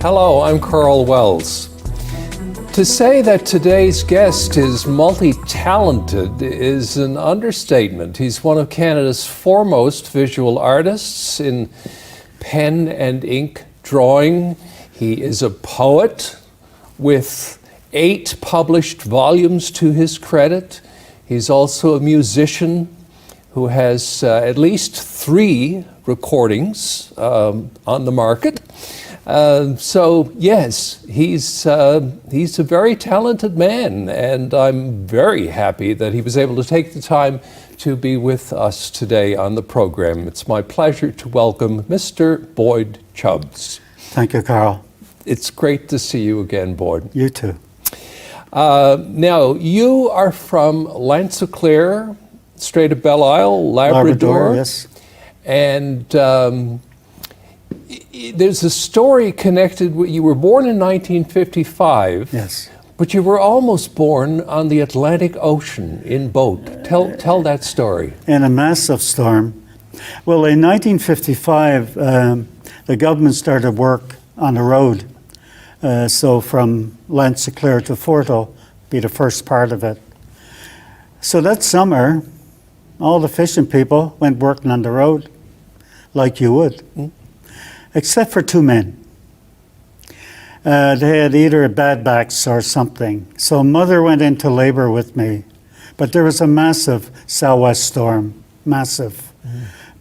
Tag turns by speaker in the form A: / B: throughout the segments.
A: Hello, I'm Karl Wells. To say that today's guest is multi-talented is an understatement. He's one of Canada's foremost visual artists in pen and ink drawing. He is a poet with 8 published volumes to his credit. He's also a musician who has at least 3 recordings on the market. So yes, he's a very talented man, and I'm very happy that he was able to take the time to be with us today on the program. It's my pleasure to welcome Mr. Boyd Chubbs.
B: Thank you, Karl.
A: It's great to see you again, Boyd.
B: You too.
A: Now, you are from Lansinclair, Strait of Belle Isle, Labrador.
B: Yes.
A: And there's a story connected with, you were born in 1955.
B: Yes.
A: But you were almost born on the Atlantic Ocean in boat. Tell that story.
B: In a massive storm. Well, in 1955, the government started work on the road. So from Lansinclair to Forto be the first part of it. So that summer, all the fishing people went working on the road, like you would, except for 2 men. They had either bad backs or something. So mother went into labor with me. But there was a massive southwest storm, massive.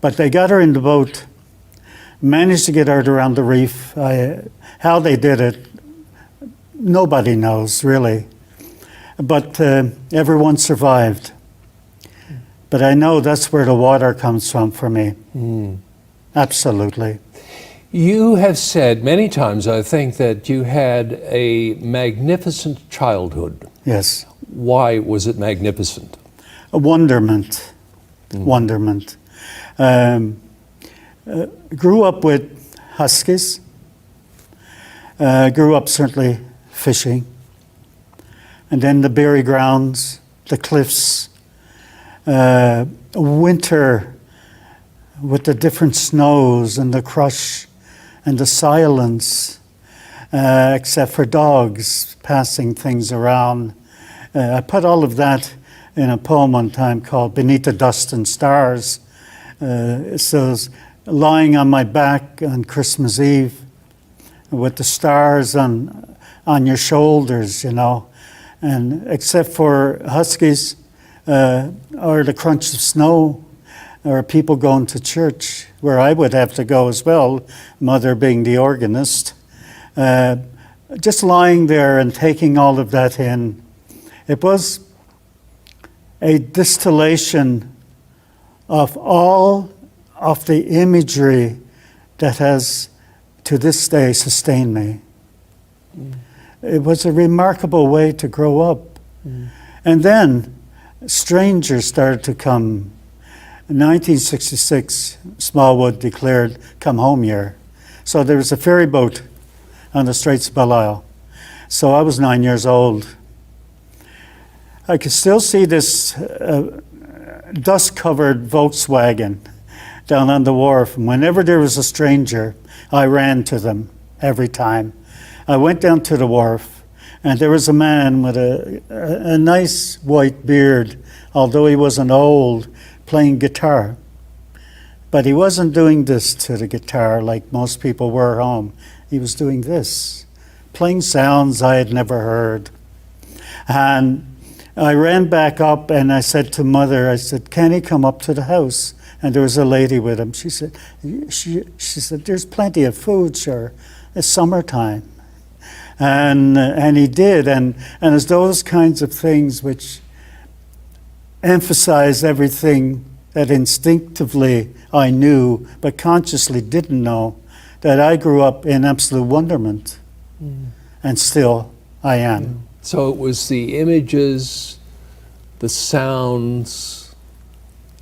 B: But they got her in the boat, managed to get her around the reef. How they did it, nobody knows, really. But everyone survived. But I know that's where the water comes from for me. Absolutely.
A: You have said many times, I think, that you had a magnificent childhood.
B: Yes.
A: Why was it magnificent?
B: A wonderment. Wonderment. Grew up with huskies. Grew up certainly fishing. And then the berry grounds, the cliffs, winter with the different snows and the crush and the silence, except for dogs passing things around. I put all of that in a poem one time called Beneath the Dust and Stars. It says, lying on my back on Christmas Eve with the stars on your shoulders, you know, and except for huskies or the crunch of snow, or people going to church, where I would have to go as well, mother being the organist. Just lying there and taking all of that in. It was a distillation of all of the imagery that has, to this day, sustained me. It was a remarkable way to grow up. And then strangers started to come. In 1966, Smallwood declared come home year. So there was a ferry boat on the Straits of Belle Isle. So I was 9 years old. I could still see this dust-covered Volkswagen down on the wharf. And whenever there was a stranger, I ran to them every time. I went down to the wharf, and there was a man with a nice white beard, although he wasn't old, playing guitar. But he wasn't doing this to the guitar like most people were home. He was doing this, playing sounds I had never heard. And I ran back up and I said to mother, I said, can he come up to the house? And there was a lady with him. She said, there's plenty of food, sure. It's summertime. And he did. And it's those kinds of things which emphasize everything that instinctively I knew, but consciously didn't know, that I grew up in absolute wonderment. And still I am.
A: So it was the images, the sounds,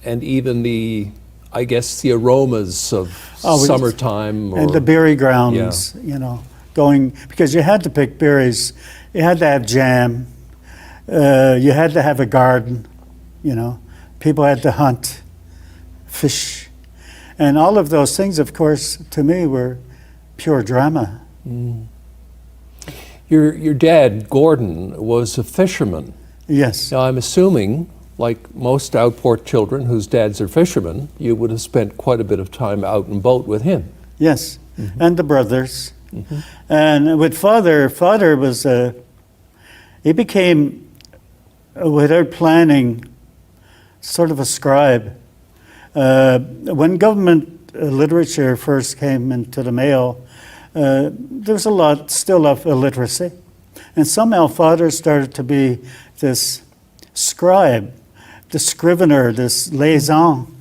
A: and even the, I guess, the aromas of summertime.
B: And the berry grounds, you know, going, because you had to pick berries. You had to have jam. You had to have a garden, you know. People had to hunt, fish. And all of those things, of course, to me were pure drama.
A: Your dad, Gordon, was a fisherman.
B: Yes.
A: Now, I'm assuming, like most Outport children whose dads are fishermen, you would have spent quite a bit of time out in boat with him.
B: Yes. And the brothers. And with father was, he became, without planning, sort of a scribe. When government literature first came into the mail, there was a lot still of illiteracy. And somehow father started to be this scribe, the scrivener, this liaison,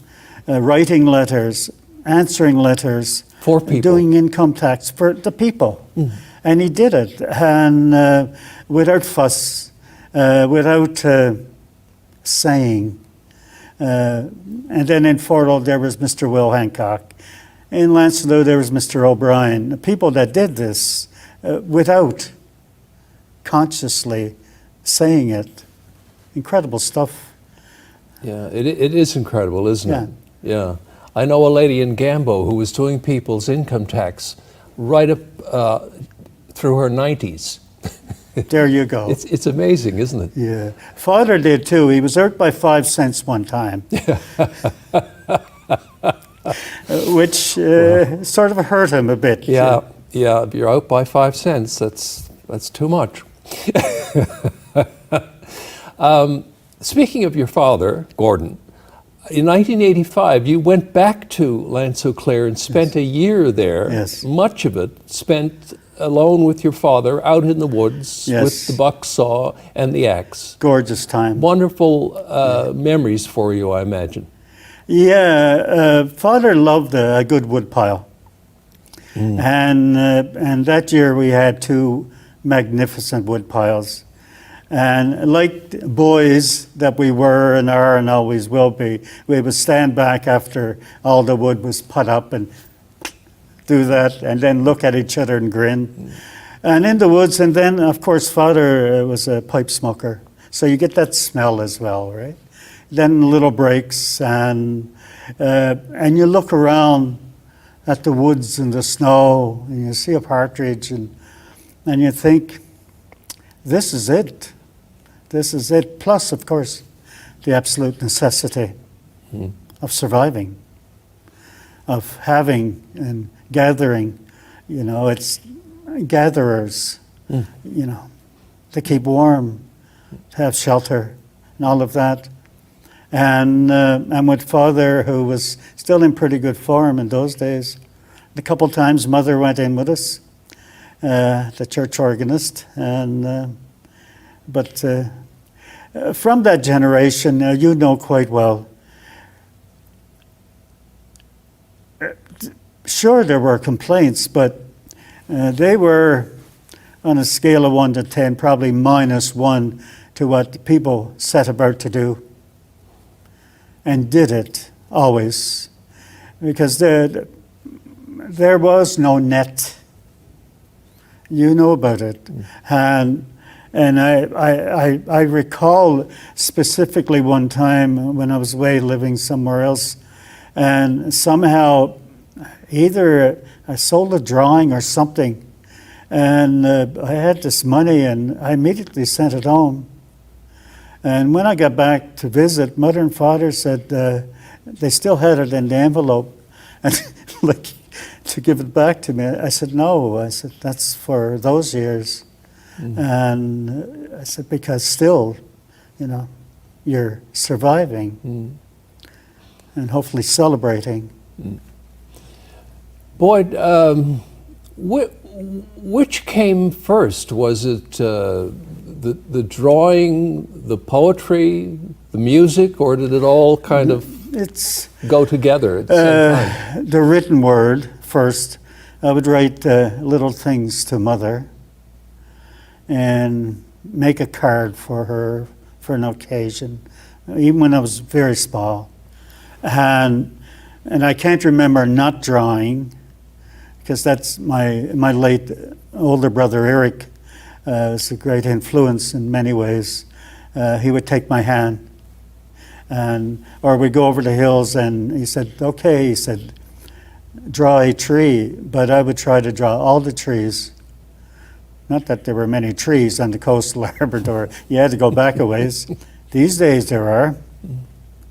B: writing letters, answering letters,
A: For people.
B: doing income tax for the people. And he did it, and without fuss, without saying. And then in Fortle there was Mr. Will Hancock. In Lancelot there was Mr. O'Brien. The people that did this without consciously saying it. Incredible stuff.
A: Yeah, it is incredible, isn't
B: Yeah.
A: it? Yeah. I know a lady in Gambo who was doing people's income tax right up through her 90s.
B: There you go.
A: It's amazing, isn't it?
B: Yeah. Father did too. He was out by 5 cents one time. Which sort of hurt him a bit.
A: Yeah, yeah. If you're out by 5 cents, that's too much. Speaking of your father, Gordon, in 1985, you went back to L'Anse-aux-Clercs and spent a year there.
B: Yes.
A: Much of it spent alone with your father out in the woods
B: Yes.
A: with the buck saw and the axe.
B: Gorgeous time.
A: Wonderful memories for you, I imagine.
B: Yeah, father loved a good wood pile. And that year we had 2 magnificent wood piles. And like boys that we were and are and always will be, we would stand back after all the wood was put up and do that, and then look at each other and grin. And in the woods, and then of course father was a pipe smoker, so you get that smell as well, right? Then little breaks, and you look around at the woods and the snow, and you see a partridge, and you think, this is it. This is it. Plus, of course, the absolute necessity of surviving, of having and gathering. You know, it's gatherers, you know, to keep warm, to have shelter, and all of that. And with father, who was still in pretty good form in those days. A couple times mother went in with us, the church organist, and but from that generation, you know quite well. Sure, there were complaints, but they were on a scale of 1 to 10, probably -1 to what the people set about to do, and did it always, because there was no net. You know about it. And I recall specifically one time when I was away living somewhere else, and somehow either I sold a drawing or something, and I had this money, and I immediately sent it home. And when I got back to visit, mother and father said they still had it in the envelope, and like to give it back to me. I said, no. I said, that's for those years. And I said, because still, you know, you're surviving and hopefully celebrating.
A: Boyd, which came first? Was it the drawing, the poetry, the music, or did it all kind of go together at the same time?
B: The written word first. I would write little things to mother and make a card for her for an occasion, even when I was very small. And I can't remember not drawing, because that's my late older brother Eric was a great influence in many ways. He would take my hand, or we'd go over the hills, and he said, okay, he said, draw a tree, but I would try to draw all the trees Not that there were many trees on the coast of Labrador. You had to go back a ways. These days there are,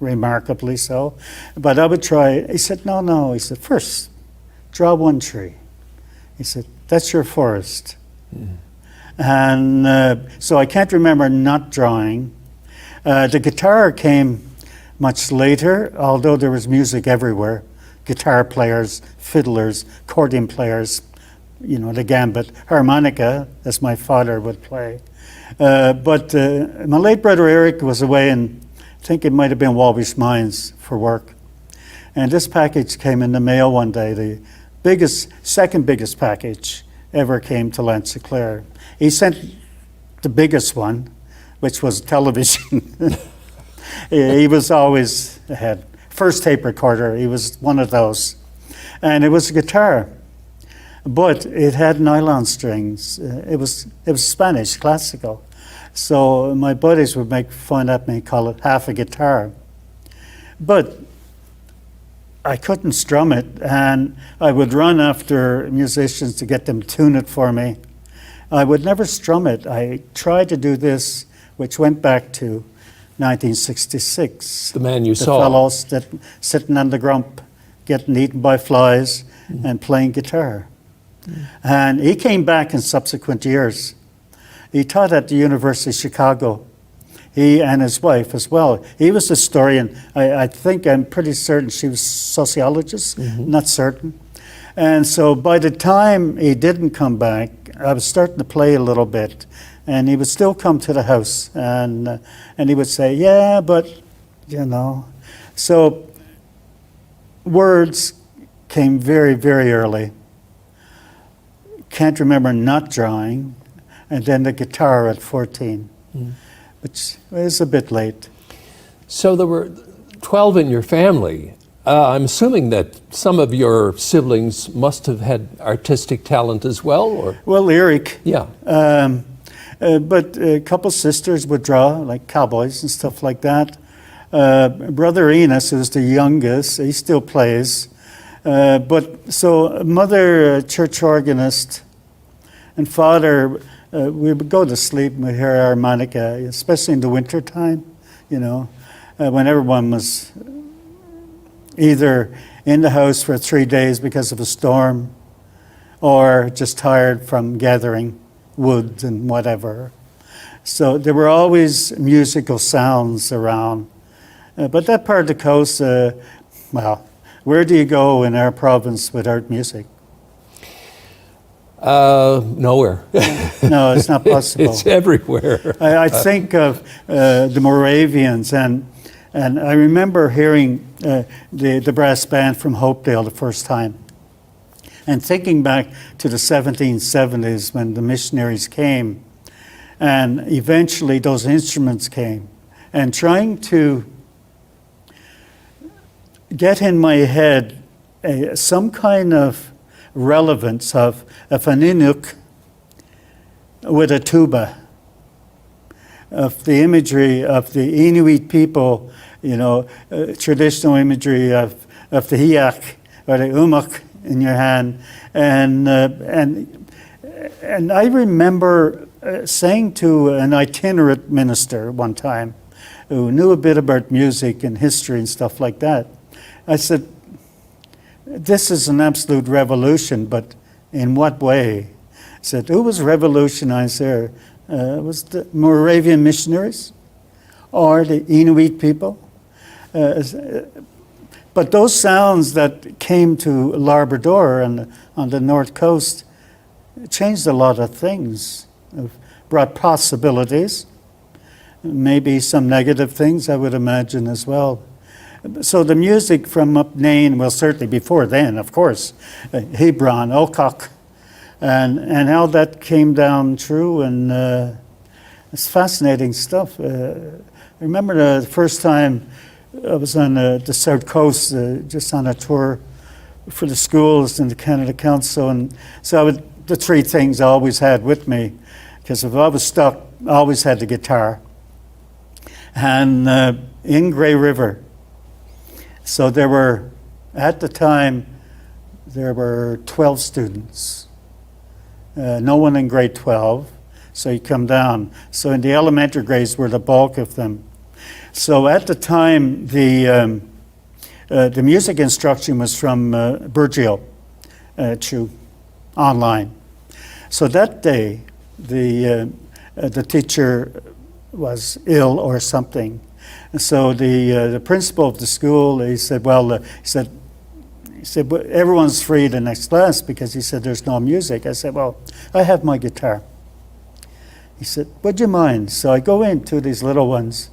B: remarkably so. But I would try. He said, no. He said, first, draw one tree. He said, that's your forest. And so I can't remember not drawing. The guitar came much later, although there was music everywhere. Guitar players, fiddlers, accordion players, the gambit, harmonica, as my father would play. But my late brother Eric was away, and I think it might have been Walvish Mines for work. And this package came in the mail one day, the second biggest package ever came to Lansinclair. He sent the biggest one, which was television. He was always ahead. First tape recorder, he was one of those. And it was a guitar, but it had nylon strings. It was Spanish, classical. So my buddies would make fun at me, call it half a guitar. But I couldn't strum it, and I would run after musicians to get them to tune it for me. I would never strum it. I tried to do this, which went back to 1966.
A: The man you
B: the
A: saw.
B: The fellows that sitting on the grump, getting eaten by flies, and playing guitar. And he came back in subsequent years. He taught at the University of Chicago. He and his wife as well. He was a historian. I'm pretty certain she was a sociologist, not certain. And so by the time he didn't come back, I was starting to play a little bit. And he would still come to the house, and he would say, yeah, but, So words came very, very early. Can't remember not drawing, and then the guitar at 14, which is a bit late.
A: So there were 12 in your family. I'm assuming that some of your siblings must have had artistic talent as well, or?
B: Well, Eric.
A: Yeah.
B: But a couple sisters would draw, like cowboys and stuff like that. Brother Enos, who's the youngest, he still plays. But so mother, church organist, and father, we would go to sleep and we'd hear harmonica, especially in the winter time, when everyone was either in the house for 3 days because of a storm or just tired from gathering wood and whatever. So there were always musical sounds around. But that part of the coast, where do you go in our province without music?
A: Nowhere.
B: No, it's not possible.
A: It's everywhere.
B: I think of the Moravians, and I remember hearing the brass band from Hopedale the first time, and thinking back to the 1770s when the missionaries came, and eventually those instruments came, and trying to get in my head some kind of relevance of an Inuk with a tuba, of the imagery of the Inuit people, traditional imagery of the hiak or the umak in your hand, and I remember saying to an itinerant minister one time who knew a bit about music and history and stuff like that. I said, this is an absolute revolution, but in what way? I said, who was revolutionized there? Was the Moravian missionaries or the Inuit people? But those sounds that came to Labrador and on the north coast changed a lot of things, brought possibilities, maybe some negative things, I would imagine as well. So the music from up Nain, well, certainly before then, of course, Hebron, Okok, and how that came down through, and it's fascinating stuff. I remember the first time I was on the South Coast, just on a tour for the schools and the Canada Council, and so the three things I always had with me, because if I was stuck, I always had the guitar. And in Grey River, so at the time, there were 12 students no one in grade 12, so you come down. So in the elementary grades were the bulk of them. So at the time, the music instruction was from Burgio through online. So that day, the teacher was ill or something. And so the principal of the school, he said, well, he said, well, everyone's free the next class, because he said there's no music. I said, well, I have my guitar. He said, would you mind? So I go into these little ones.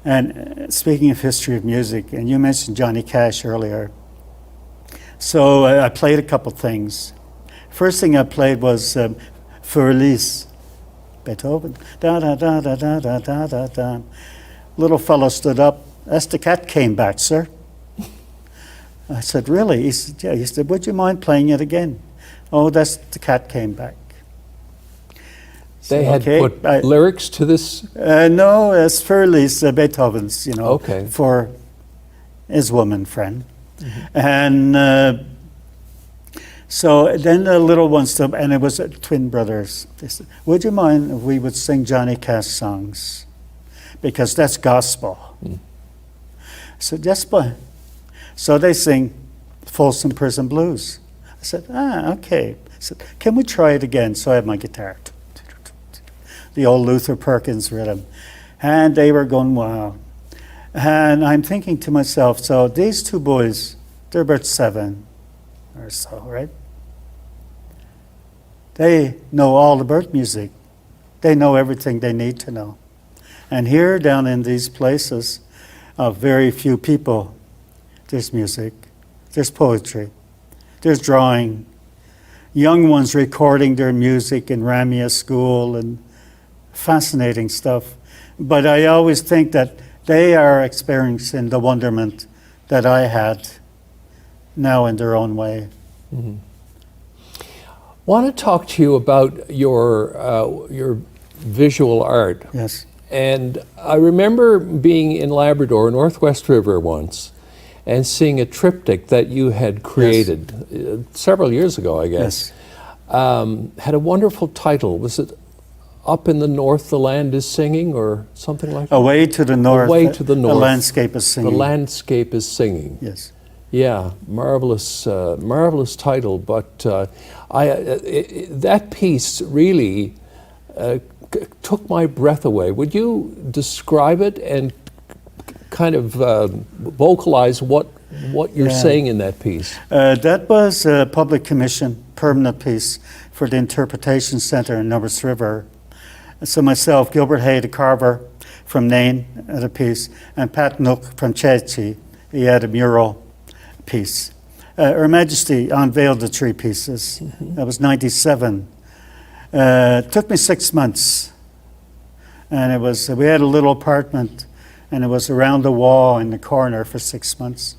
B: And speaking of history of music, and you mentioned Johnny Cash earlier. So I played a couple things. First thing I played was Feuerlies, Beethoven. Da da da da da da da da da. Little fellow stood up. As the cat came back, sir. I said, really? He said, yeah. He said, would you mind playing it again? Oh, that's the cat came back.
A: They had put lyrics to this?
B: No, it's Feuerlies, Beethoven's,
A: Okay.
B: for his woman friend. Mm-hmm. And so then the little ones, and it was twin brothers. They said, would you mind if we would sing Johnny Cash songs? Because that's gospel. Mm. So yes, boy. So they sing Folsom Prison Blues. I said, okay. I said, can we try it again? So I had my guitar. The old Luther Perkins rhythm. And they were going, wow. And I'm thinking to myself, so these two boys, they're about 7 or so, right? They know all about music. They know everything they need to know. And here down in these places of very few people, there's music, there's poetry, there's drawing, young ones recording their music in Ramia School, and fascinating stuff. But I always think that they are experiencing the wonderment that I had, now in their own way.
A: Mm-hmm. I want to talk to you about your visual art.
B: Yes.
A: And I remember being in Labrador, Northwest River once, and seeing a triptych that you had created several years ago, I guess. Yes. Had a wonderful title. Was it Up in the North the Land is Singing, or something like that?
B: Away to the North.
A: Away to the North.
B: The landscape is singing.
A: The landscape is singing.
B: Yes.
A: Yeah, marvelous, marvelous title. But that piece really took my breath away. Would you describe it and kind of vocalize what you're saying in that piece?
B: That was a public commission, permanent piece for the Interpretation Centre in Numbers River. So myself, Gilbert Hay, the carver from Nain, had a piece, and Pat Nook from Chechi, he had a mural piece. Her Majesty unveiled the 3 pieces. Mm-hmm. That was 97. It took me 6 months. And we had a little apartment, and it was around the wall in the corner for 6 months,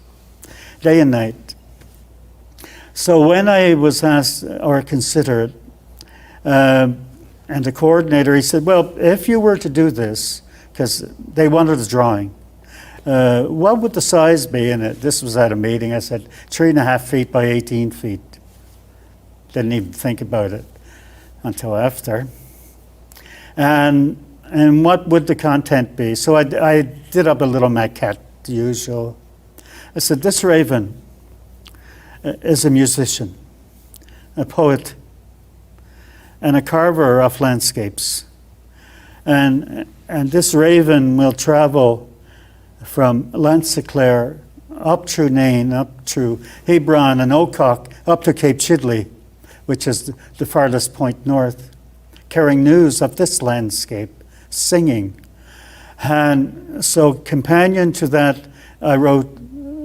B: day and night. So when I was asked or considered, and the coordinator, he said, well, if you were to do this, because they wanted a drawing, what would the size be in it? This was at a meeting. I said, 3.5 feet by 18 feet. Didn't even think about it until after. And what would the content be? So I did up a little maquette, the usual. I said, this raven is a musician, a poet, and a carver of landscapes. And this raven will travel from Lanceclair up through Nain, up through Hebron and Ocock, up to Cape Chidley, which is the farthest point north, carrying news of this landscape, singing. And so companion to that, I wrote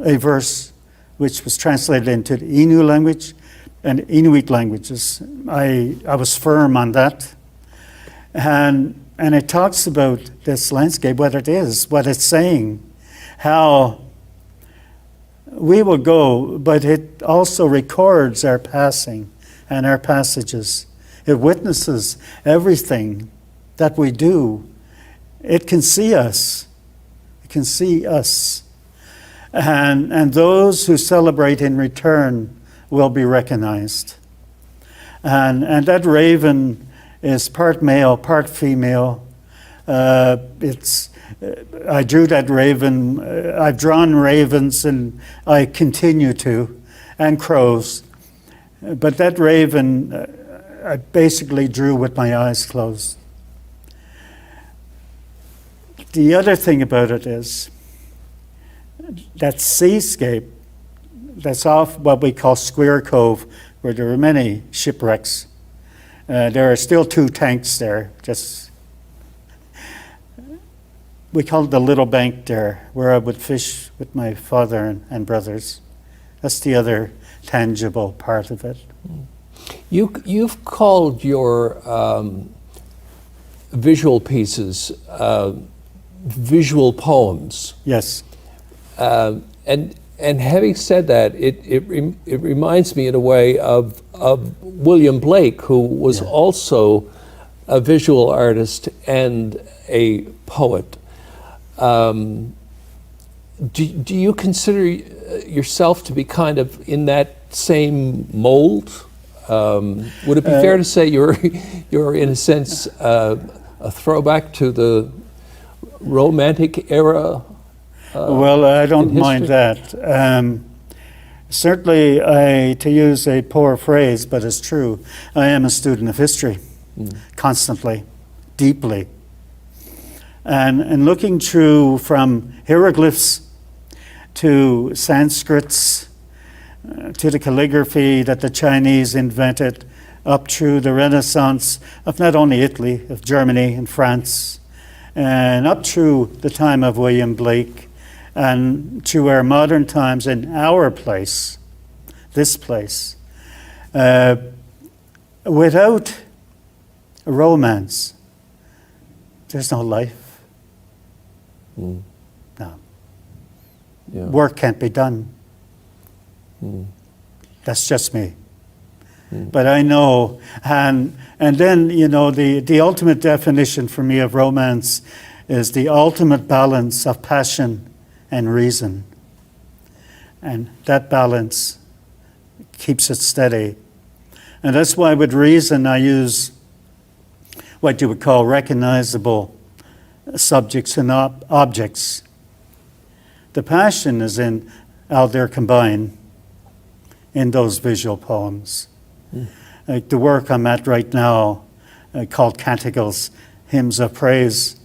B: a verse which was translated into the Innu language and Inuit languages. I was firm on that. And it talks about this landscape, what it is, what it's saying, how we will go, but it also records our passing and our passages. It witnesses everything that we do. It can see us. It can see us. And those who celebrate in return will be recognized. And that raven is part male, part female. I drew that raven. I've drawn ravens, and I continue to, and crows. But that raven, I basically drew with my eyes closed. The other thing about it is that seascape that's off what we call Square Cove, where there are many shipwrecks. There are still 2 tanks there. We call it the Little Bank there, where I would fish with my father and brothers. That's the other tangible part of it.
A: You've called your visual pieces visual poems.
B: Yes.
A: And having said that, it reminds me in a way of William Blake, who was also a visual artist and a poet. Do you consider yourself to be kind of in that same mold? Would it be fair to say you're in a sense a throwback to the Romantic era?
B: Well, I don't mind that. Certainly, to use a poor phrase, but it's true, I am a student of history, constantly, deeply. And looking through from hieroglyphs to Sanskrits, to the calligraphy that the Chinese invented, up through the Renaissance of not only Italy, of Germany and France, and up through the time of William Blake, and to our modern times in our place, this place. Without romance, there's no life. No.
A: Yeah.
B: Work can't be done. That's just me. But I know, and then, the ultimate definition for me of romance is the ultimate balance of passion and reason. And that balance keeps it steady. And that's why with reason I use what you would call recognizable subjects and objects. The passion is out there combined in those visual poems. Like the work I'm at right now called Canticles, Hymns of Praise.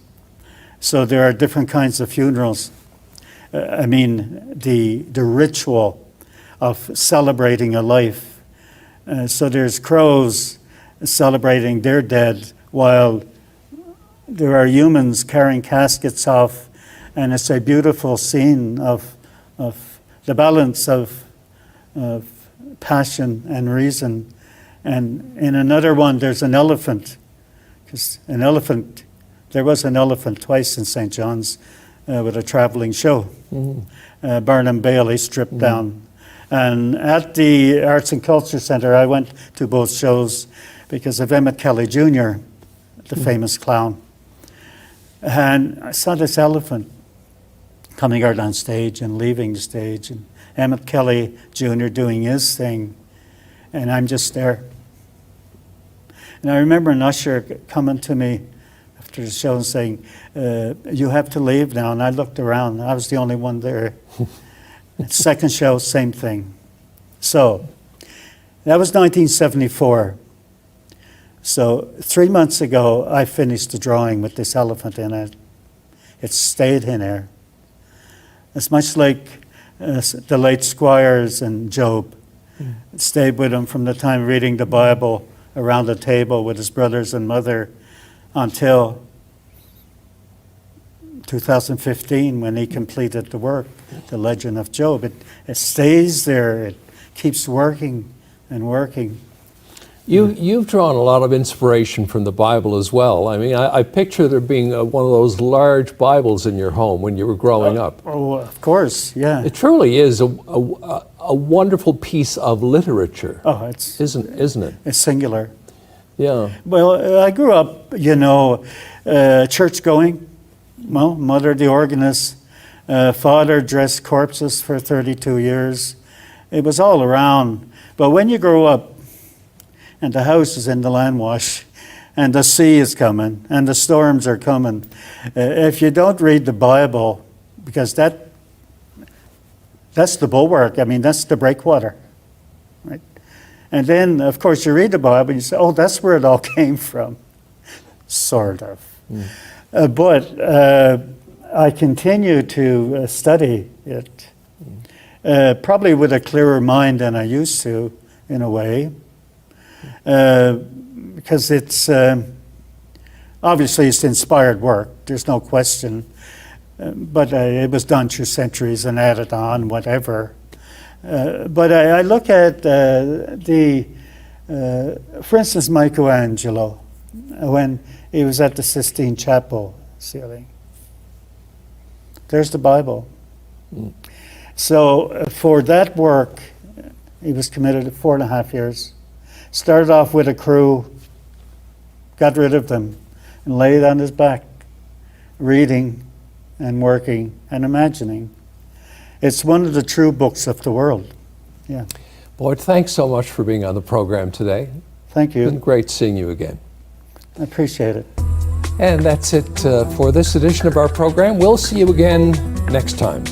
B: So there are different kinds of funerals. The ritual of celebrating a life. So there's crows celebrating their dead, while there are humans carrying caskets off, and it's a beautiful scene of the balance of passion and reason. And in another one, there's an elephant, because there was an elephant twice in St. John's with a traveling show. Burnham Bailey stripped down. And at the Arts and Culture Centre, I went to both shows because of Emmett Kelly Jr., the famous clown. And I saw this elephant coming out on stage and leaving the stage, and Emmett Kelly Jr. doing his thing, and I'm just there. And I remember an usher coming to me after the show and saying, you have to leave now. And I looked around, I was the only one there. Second show, same thing. So, that was 1974. So 3 months ago, I finished the drawing with this elephant in it. It stayed in there. It's much like the late Squires and Job. It stayed with him from the time reading the Bible around the table with his brothers and mother until 2015 when he completed the work, The Legend of Job. It stays there. It keeps working and working.
A: You've drawn a lot of inspiration from the Bible as well. I mean, I picture there being one of those large Bibles in your home when you were growing up.
B: Oh, of course, yeah.
A: It truly is a wonderful piece of literature.
B: Oh, isn't
A: it?
B: It's singular.
A: Yeah.
B: Well, I grew up, church going. Well, mother the organist, father dressed corpses for 32 years. It was all around. But when you grow up and the house is in the landwash, and the sea is coming, and the storms are coming. If you don't read the Bible, because that's the bulwark, I mean, that's the breakwater, right? And then, of course, you read the Bible and you say, oh, that's where it all came from, sort of. But I continue to study it, probably with a clearer mind than I used to, in a way, because it's obviously it's inspired work. There's no question, but it was done through centuries and added on, whatever. But I look at for instance, Michelangelo, when he was at the Sistine Chapel ceiling. There's the Bible. So for that work, he was committed to 4.5 years. Started off with a crew, got rid of them, and laid on his back, reading and working and imagining. It's one of the true books of the world. Yeah.
A: Boyd, thanks so much for being on the program today.
B: Thank
A: It's been
B: you.
A: great seeing you again.
B: I appreciate it.
A: And that's it for this edition of our program. We'll see you again next time.